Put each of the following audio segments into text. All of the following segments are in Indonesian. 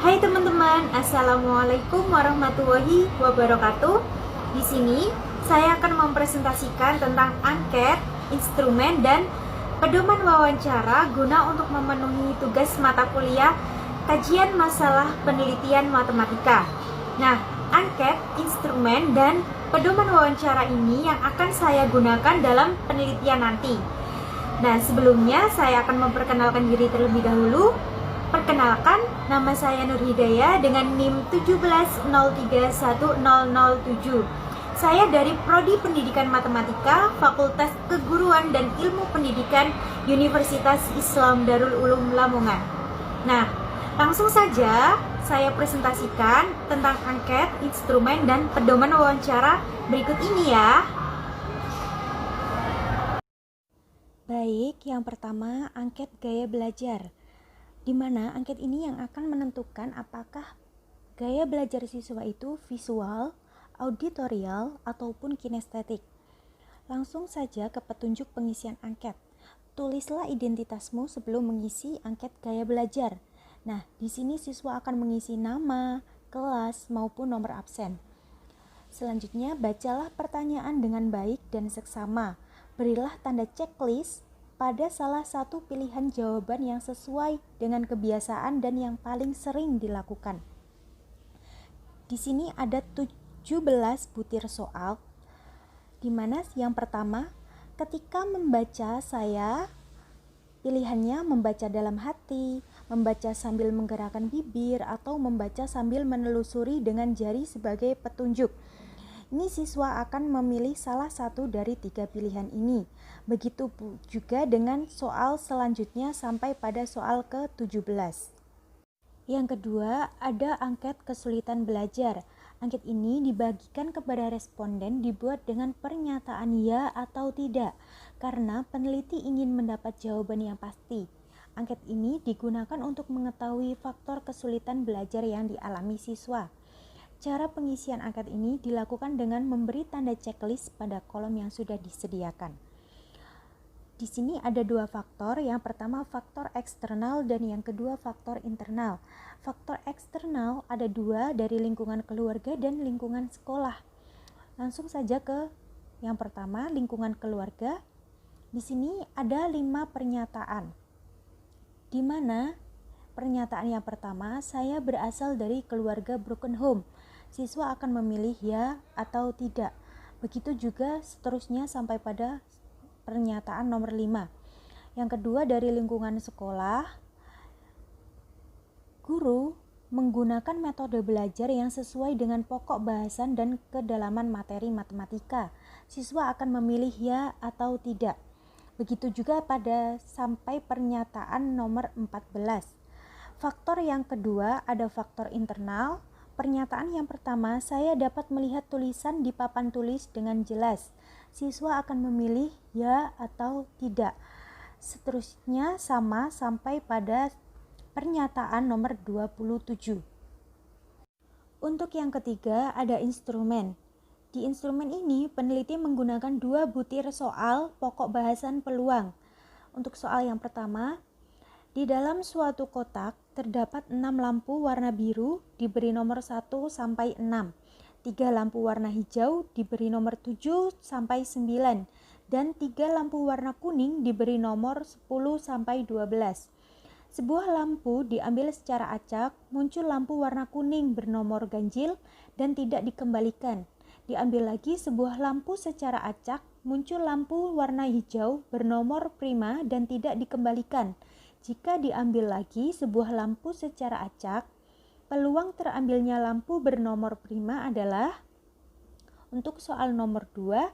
Hai teman-teman, Assalamualaikum warahmatullahi wabarakatuh. Di sini saya akan mempresentasikan tentang angket, instrumen, dan pedoman wawancara guna untuk memenuhi tugas mata kuliah kajian masalah penelitian matematika. Nah, angket, instrumen, dan pedoman wawancara ini yang akan saya gunakan dalam penelitian nanti. Nah, sebelumnya saya akan memperkenalkan diri terlebih dahulu. Perkenalkan, nama saya Nur Hidayah dengan NIM 170310007. Saya dari Prodi Pendidikan Matematika, Fakultas Keguruan dan Ilmu Pendidikan Universitas Islam Darul Ulum Lamongan. Nah, langsung saja saya presentasikan tentang angket, instrumen, dan pedoman wawancara berikut ini ya. Baik, yang pertama angket gaya belajar, di mana angket ini yang akan menentukan apakah gaya belajar siswa itu visual, auditorial, ataupun kinestetik. Langsung saja ke petunjuk pengisian angket. Tulislah identitasmu sebelum mengisi angket gaya belajar. Nah, di sini siswa akan mengisi nama, kelas, maupun nomor absen. Selanjutnya, bacalah pertanyaan dengan baik dan seksama. Berilah tanda checklist pada salah satu pilihan jawaban yang sesuai dengan kebiasaan dan yang paling sering dilakukan. Di sini ada 17 butir soal, di mana yang pertama, ketika membaca saya pilihannya membaca dalam hati, membaca sambil menggerakkan bibir, atau membaca sambil menelusuri dengan jari sebagai petunjuk. Ini siswa akan memilih salah satu dari 3 pilihan ini. Begitu juga dengan soal selanjutnya sampai pada soal ke-17. Yang kedua, ada angket kesulitan belajar. Angket ini dibagikan kepada responden dibuat dengan pernyataan ya atau tidak, karena peneliti ingin mendapat jawaban yang pasti. Angket ini digunakan untuk mengetahui faktor kesulitan belajar yang dialami siswa. Cara pengisian angket ini dilakukan dengan memberi tanda checklist pada kolom yang sudah disediakan. Di sini ada 2 faktor, yang pertama faktor eksternal dan yang kedua faktor internal. Faktor eksternal ada 2, dari lingkungan keluarga dan lingkungan sekolah. Langsung saja ke yang pertama, lingkungan keluarga. Di sini ada 5 pernyataan, di mana pernyataan yang pertama, saya berasal dari keluarga broken home. Siswa akan memilih ya atau tidak. Begitu juga seterusnya sampai pada pernyataan nomor 5. Yang kedua, dari lingkungan sekolah, guru menggunakan metode belajar yang sesuai dengan pokok bahasan dan kedalaman materi matematika. Siswa akan memilih ya atau tidak. Begitu juga pada sampai pernyataan nomor 14. Faktor yang kedua ada faktor internal. Pernyataan yang pertama, saya dapat melihat tulisan di papan tulis dengan jelas. Siswa akan memilih ya atau tidak. Seterusnya sama sampai pada pernyataan nomor 27. Untuk yang ketiga ada instrumen. Di instrumen ini peneliti menggunakan 2 butir soal pokok bahasan peluang. Untuk soal yang pertama, di dalam suatu kotak terdapat 6 lampu warna biru diberi nomor 1 sampai 6, 3 lampu warna hijau diberi nomor 7 sampai 9, dan 3 lampu warna kuning diberi nomor 10 sampai 12. Sebuah lampu diambil secara acak, muncul lampu warna kuning bernomor ganjil dan tidak dikembalikan. Diambil lagi sebuah lampu secara acak, muncul lampu warna hijau bernomor prima dan tidak dikembalikan. Jika diambil lagi sebuah lampu secara acak, peluang terambilnya lampu bernomor prima adalah, untuk soal nomor 2,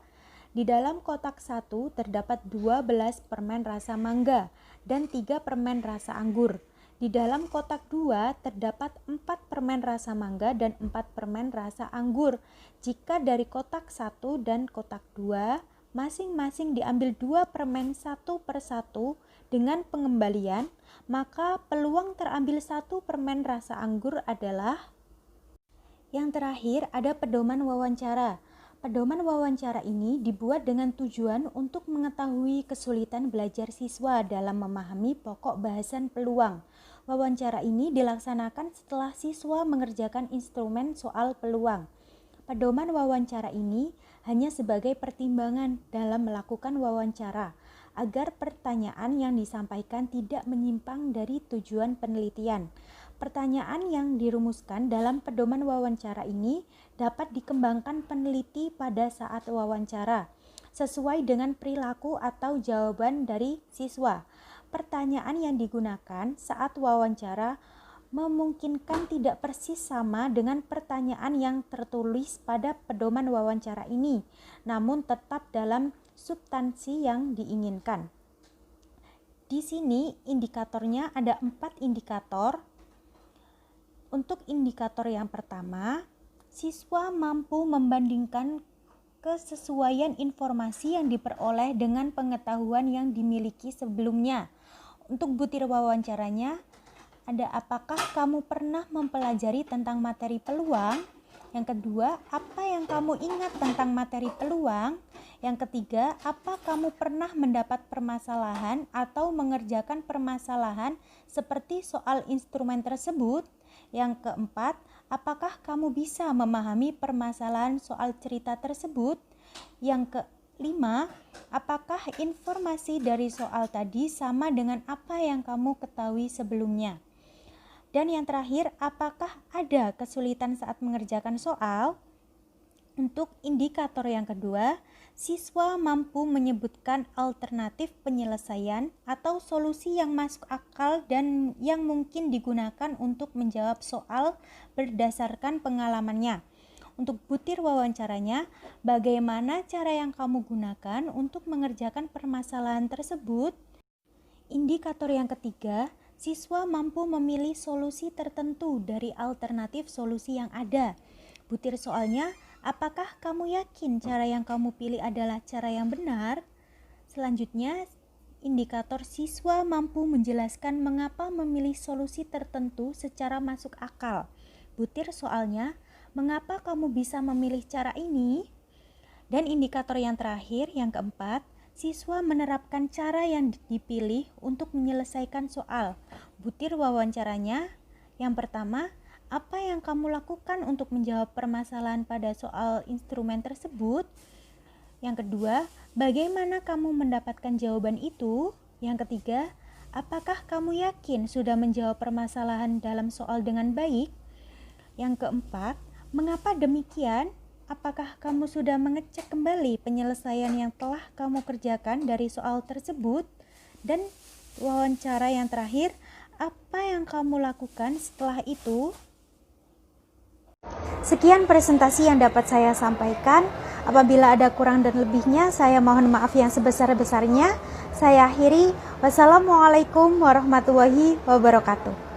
di dalam kotak 1 terdapat 12 permen rasa mangga dan 3 permen rasa anggur. Di dalam kotak 2 terdapat 4 permen rasa mangga dan 4 permen rasa anggur. Jika dari kotak 1 dan kotak 2 masing-masing diambil 2 permen satu per satu dengan pengembalian, maka peluang terambil 1 permen rasa anggur adalah. Yang terakhir ada pedoman wawancara. Pedoman wawancara ini dibuat dengan tujuan untuk mengetahui kesulitan belajar siswa dalam memahami pokok bahasan peluang. Wawancara ini dilaksanakan setelah siswa mengerjakan instrumen soal peluang. Pedoman wawancara ini hanya sebagai pertimbangan dalam melakukan wawancara, agar pertanyaan yang disampaikan tidak menyimpang dari tujuan penelitian. Pertanyaan yang dirumuskan dalam pedoman wawancara ini dapat dikembangkan peneliti pada saat wawancara, sesuai dengan perilaku atau jawaban dari siswa. Pertanyaan yang digunakan saat wawancara memungkinkan tidak persis sama dengan pertanyaan yang tertulis pada pedoman wawancara ini, namun tetap dalam substansi yang diinginkan. Di sini indikatornya ada 4 indikator. Untuk indikator yang pertama, siswa mampu membandingkan kesesuaian informasi yang diperoleh dengan pengetahuan yang dimiliki sebelumnya. Untuk butir wawancaranya ada, apakah kamu pernah mempelajari tentang materi peluang? Yang kedua, apa yang kamu ingat tentang materi peluang? Yang ketiga, apa kamu pernah mendapat permasalahan atau mengerjakan permasalahan seperti soal instrumen tersebut? Yang keempat, apakah kamu bisa memahami permasalahan soal cerita tersebut? Yang kelima, apakah informasi dari soal tadi sama dengan apa yang kamu ketahui sebelumnya? Dan yang terakhir, apakah ada kesulitan saat mengerjakan soal? Untuk indikator yang kedua, siswa mampu menyebutkan alternatif penyelesaian atau solusi yang masuk akal dan yang mungkin digunakan untuk menjawab soal berdasarkan pengalamannya. Untuk butir wawancaranya, bagaimana cara yang kamu gunakan untuk mengerjakan permasalahan tersebut? Indikator yang ketiga, siswa mampu memilih solusi tertentu dari alternatif solusi yang ada. Butir soalnya, apakah kamu yakin cara yang kamu pilih adalah cara yang benar? Selanjutnya, indikator siswa mampu menjelaskan mengapa memilih solusi tertentu secara masuk akal. Butir soalnya, mengapa kamu bisa memilih cara ini? Dan indikator yang terakhir, yang keempat, siswa menerapkan cara yang dipilih untuk menyelesaikan soal. Butir wawancaranya, yang pertama, apa yang kamu lakukan untuk menjawab permasalahan pada soal instrumen tersebut? Yang kedua, bagaimana kamu mendapatkan jawaban itu? Yang ketiga, apakah kamu yakin sudah menjawab permasalahan dalam soal dengan baik? Yang keempat, mengapa demikian? Apakah kamu sudah mengecek kembali penyelesaian yang telah kamu kerjakan dari soal tersebut? Dan wawancara yang terakhir, apa yang kamu lakukan setelah itu? Sekian presentasi yang dapat saya sampaikan. Apabila ada kurang dan lebihnya, saya mohon maaf yang sebesar-besarnya. Saya akhiri. Wassalamualaikum warahmatullahi wabarakatuh.